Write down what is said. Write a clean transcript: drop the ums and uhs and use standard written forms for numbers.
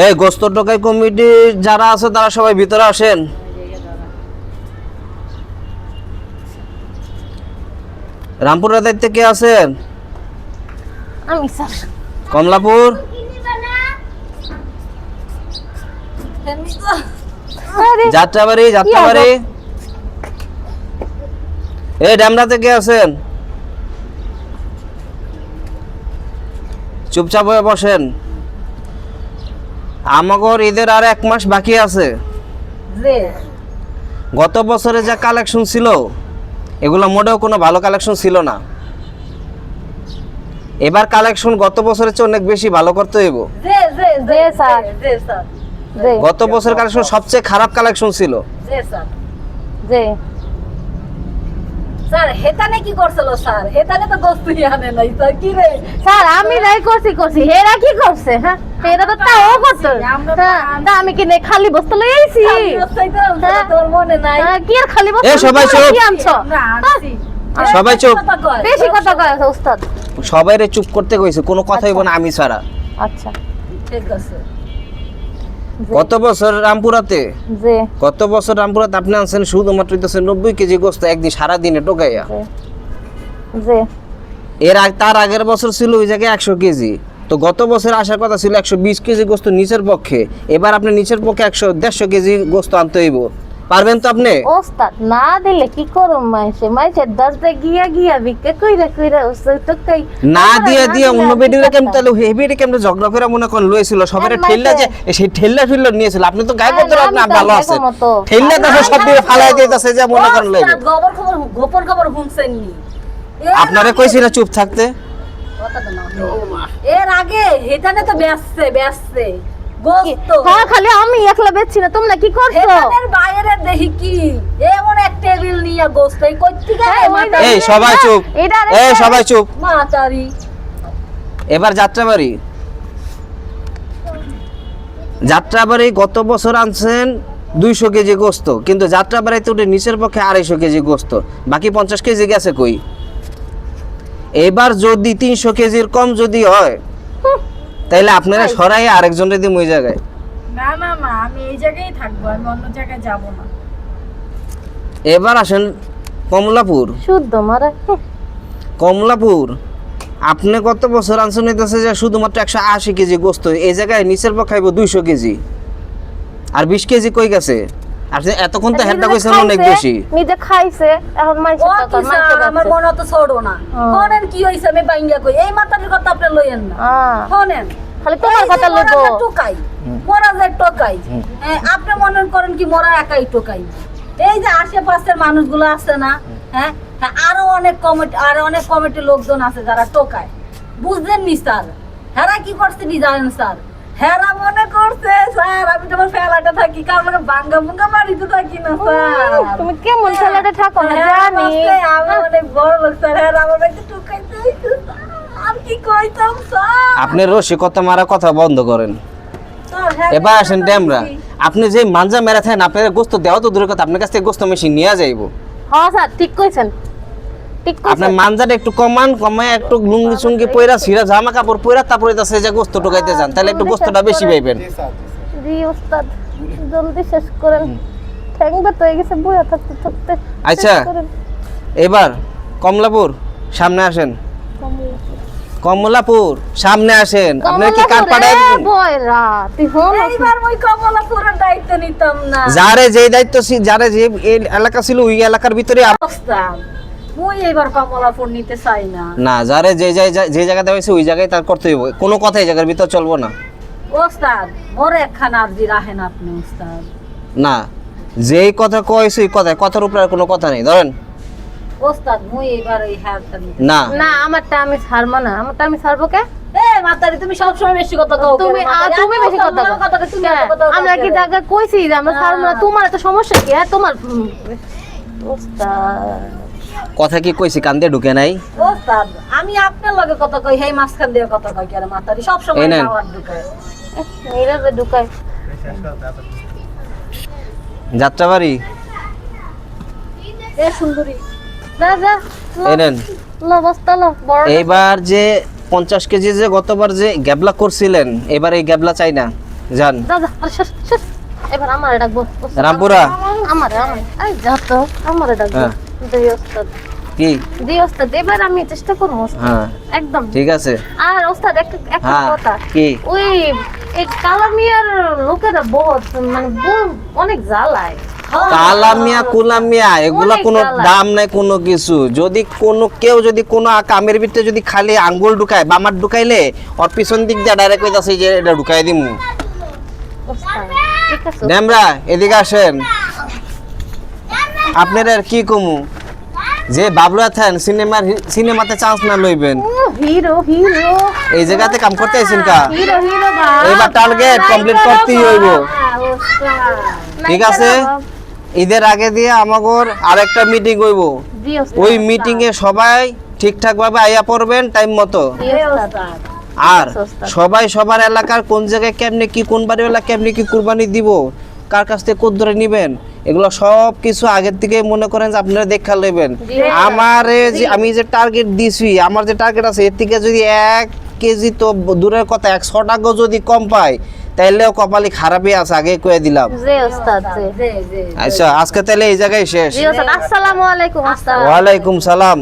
এই গোস্ত টোকাই কমিটি যারা আছে তারা সবাই ভিতরে আসেন। রামপুরের দায়িত্বে কে আছেন? আমি স্যার। কমলাপুর, যাত্রাবাড়ি, যাত্রাবাড়ি। এই ড্যামরাতে কে আছেন? চুপচাপ হয়ে বসেন। আমাগর ঈদের আর 1 মাস বাকি আছে। গত বছরে যা কালেকশন ছিল এগুলো মোটেও কোনো ভালো কালেকশন ছিল না। এবার কালেকশন গত বছরের চেয়ে অনেক বেশি ভালো করতে হইব। গত বছরের কালেকশন সবচেয়ে খারাপ কালেকশন ছিল। স্যার হেতানে কি করছিল স্যার? হেতানে তো গোস্তুই আনে নাই স্যার। কি রে স্যার, আমি রাই করছি হেরা কি করছে? হ্যাঁ হেরা তো তাও করছে। তা আমি কি নে খালি বস্তা লই আইছি? তোর মনে নাই কি আর খালি বস্তা? এই সবাই চুপ, কি আনছো? সবাই চুপ। বেশি কথা কয় ওস্তাদ। সবাইরে চুপ করতে কইছে, কোনো কথা হইব না আমি ছাড়া। আচ্ছা ঠিক আছে। গত বছর রামপুরাতে আপনি আনছেন শুধুমাত্র 90 কেজি গোস্ত একদিন সারা দিনে টোকাইয়া। তার আগের বছর ছিল ওই জায়গায় 100 কেজি। তো গত বছর আসার কথা ছিল 120 কেজি গোস্ত নিচের পক্ষে। এবার আপনি নিচের পক্ষে 150 কেজি গোস্ত আনতে হইব। পারবেন তো আপনি? ওস্তাদ না দিলে কি করব? মাইসে 10 দে গিয়া বিকে কইরা ওস্তাদ তো কই না দিয়ে অন্য বেডিরে কেমন তাহলে হেভিরে কেমন ঝগড়া করে মনে কোন লইছিল সবারে ঠেললা যে সেই ঠেললা নিয়েছিল। আপনি তো গায়ে করতে আপনি ভালো আছেন। ঠেললা তো সব দিয়ে ফালাই দিতেছে যে মনে কোন লইবে। গোপন খবর শুনছেন নি? আপনারে কইছি না চুপ থাকতে। এর আগে হেটানে তো বেচছে গোস্ত। হ্যাঁ খালি আমি একলা বেচছি না, তোমরা কি করছো? হেটানের বাইরে দেখি কি এমন এক টেবিল নিয়ে গোস্ত এই কই থেকে? এই সবাই চুপ, এই সবাই চুপ। মাতারি এবার যাত্রাবাড়ি গত বছর আনছেন 200 কেজি গোস্ত, কিন্তু যাত্রাবাড়িতে উঠে নিচের পক্ষে 250 কেজি গোস্ত, বাকি 50 কেজি গেছে কই? এবার যদি 300 কেজির কম যদি হয় তাইলে আপনারা সরাই আরেকজনের দিন ওই জায়গায়। না আমি এই জায়গায় থাকবো, আমি অন্য জায়গায় যাব না। এবার আসেন কমলাপুর। শুদ্ধ মারে কমলাপুর আপনি কত বছর আনছেন হইতেছে যে শুধুমাত্র 180 কেজি গোস্ত, এই জায়গায় নিচের পক্ষে খাইব 200 কেজি, আর 20 কেজি কই গেছে? আপনি এতক্ষণ তো হেডটা কইছেন অনেক বেশি। নিজে খাইছে এখন মাইছে টাকা মাইছে। আমার মনে তো ছড়ো না। কোনের কি হইছে আমি বাইঙ্গা কই এই মাতারির কথা আপনি লইেন না। কোনেন খালি তোমার কথা লইবো। টোকাই মোরা যে টোকাই, আপনি মনে করেন কি মোরা একাই টোকাই? এই যে আশেপাশের মানুষগুলো আছে না, হ্যাঁ আরো অনেক কমিটি লোকজন আছে যারা টোকায়, বুঝলেন নি স্যার? হেরা কি করছে নি জানেন স্যার? হেরা মনে করছে স্যার আমি তোমার ফেলাটা থাকি, কারণ ভাঙ্গা মারিতে থাকি না স্যার। তুমি কেমন ফেলাটা থাকো না জানি? আমি অনেক বড় লোক স্যার, হেরা আমার একটু টোকাইতে হইছে আর কি কইতাম স্যার? আপনি রসিকতা মারা কথা বন্ধ করেন। এবার আসেন ড্যামরা, আপনি যে মানজা মেরা থাকেন আপনার গোস্ত দেওয়া তো দূরের কথা, আপনার কাছ থেকে গোস্ত মেশিন নিয়ে যাইব। হ্যাঁ স্যার ঠিক কইছেন, ঠিক কইছেন। আপনি মানজাটা একটু কমায় একটু লুঙ্গি চুঙ্গি পয়রা সিরা জামা কাপড় পয়রা তারপরে তাছে যে গোস্ত টোকাইতে যান, তাহলে একটু গোস্তটা বেশি পাইবেন। জি ওস্তাদ জলদি শেষ করেন, ঠ্যাংবা তো হয়ে গেছে বইয়া থাকতে। আচ্ছা এবার কমলাপুর সামনে আসেন। কমলাপুর সামনে আসেন। আপনার কি কান পাড়ায় বয়রা তুই হন? এইবার ওই কমলাপুরের দায়িত্ব নিতাম না। যারে যেই দায়িত্ব যারে যে এলাকা ছিল ওই এলাকার ভিতরে ওস্তাদ মুই এইবার কমলাপুর নিতে চাই না। না, যারে যে জায়গাতে হইছে ওই জায়গায় তার করতে হইব, কোনো কথাই জায়গার ভিতর চলবো না। ওস্তাদ মোরে একখানা আরজি রাখেন আপনি ওস্তাদ। না, যেই কথা কইছে ওই কথার উপরে আর কোনো কথা নেই। ধরেন ওস্তাদ মুই এইবার এই হারটা নিতে না আমারটা আমি ছাড়বো না। আমারটা আমি ছাড়বো কে? মাতারি তুমি সব সময় বেশি কথা কও। তুমি বেশি কথা কও। আমরা কি জায়গা কইছি যে আমরা ছাড়বো না? তোমার এত সমস্যা কি? তোমার ওস্তাদ কথা কি কইছি কান দিয়ে ঢুকে নাই? ওস্তাদ আমি আপনার লগে কথা কই, হেই মাঝখান দিয়ে কথা কই কেন? মাতারি সব সময় খাওয়ার ঢুকায়, মেরা যে ঢুকায়। যাত্রাবাড়ি এ সুন্দরী যা এনেন। এইবার যে 50 কেজি যে গতবার যে গ্যাবলা করছিলেন, এবার এই গ্যাবলা চাই না। যান দাদা আরে সর সর এবার আমারে ডাকবো রামপুরা আমারে আই যা তো আমারে ডাকবো হ্যাঁ। দেই ওস্তাদ কি দেই ওস্তাদ এবার আমি চেষ্টা করব ওস্তাদ হ্যাঁ একদম ঠিক আছে আর ওস্তাদ একটা হ্যাঁ কথা কি ওই এই কালামিয়ার লোকেরা বহুত মানে অনেক জ্বালায় কালামিয়া কুলামিয়া এগুলা অনেক কোনো জ্বালা। দাম নাই কোনো কিছু যদি কোনো কেউ যদি কোনো কামের ভিতরে যদি খালি আঙ্গুল ঢুকায় বামার ঢুকাইলে ওর পিছন দিক দিয়ে ডাইরেক্ট কইতাছে যে এটা ঢুকাই দিমু ওস্তাদ ঠিক আছে ড্যামরা এদিকে আসেন আপনার আর কি কমু যে বাবলু আছেন সিনেমাতে চান্স না লইবেন হিরো হিরো এই জায়গাতে কাম করতে আইছেন কা হিরো হিরো ভাই এবার টার্গেট কমপ্লিট করতেই হইব ঠিক আছে ঈদের আগে দিয়ে আমাগর আরেকটা মিটিং হইব ওই মিটিং এ সবাই ঠিকঠাক ভাবে আইয়া পড়বেন টাইম মতো আর সবাই সবার এলাকার কোন জায়গায় কেমনে কি কোন বাড়িওয়ালা কেমনে কি কুরবানি দিব কার কাছ থেকে কোন ধরে নিবেন এগুলো সব কিছু আগের থেকে মনে করেন যে আপনারা দেখা লইবেন আমার যে আমি যে টার্গেট দিছি আমার যে টার্গেট আছে এর থেকে যদি 1 কেজি তো দূরের কথা 100 টাকা যদি কম পাই তাইলেও কপালি খারাপই আছে আগে কয়ে দিলাম জি ওস্তাদ জি আচ্ছা আজকে তাহলে এই জায়গায় শেষ জি ওস্তাদ আসসালামু আলাইকুম ওস্তাদ ওয়ালাইকুম সালাম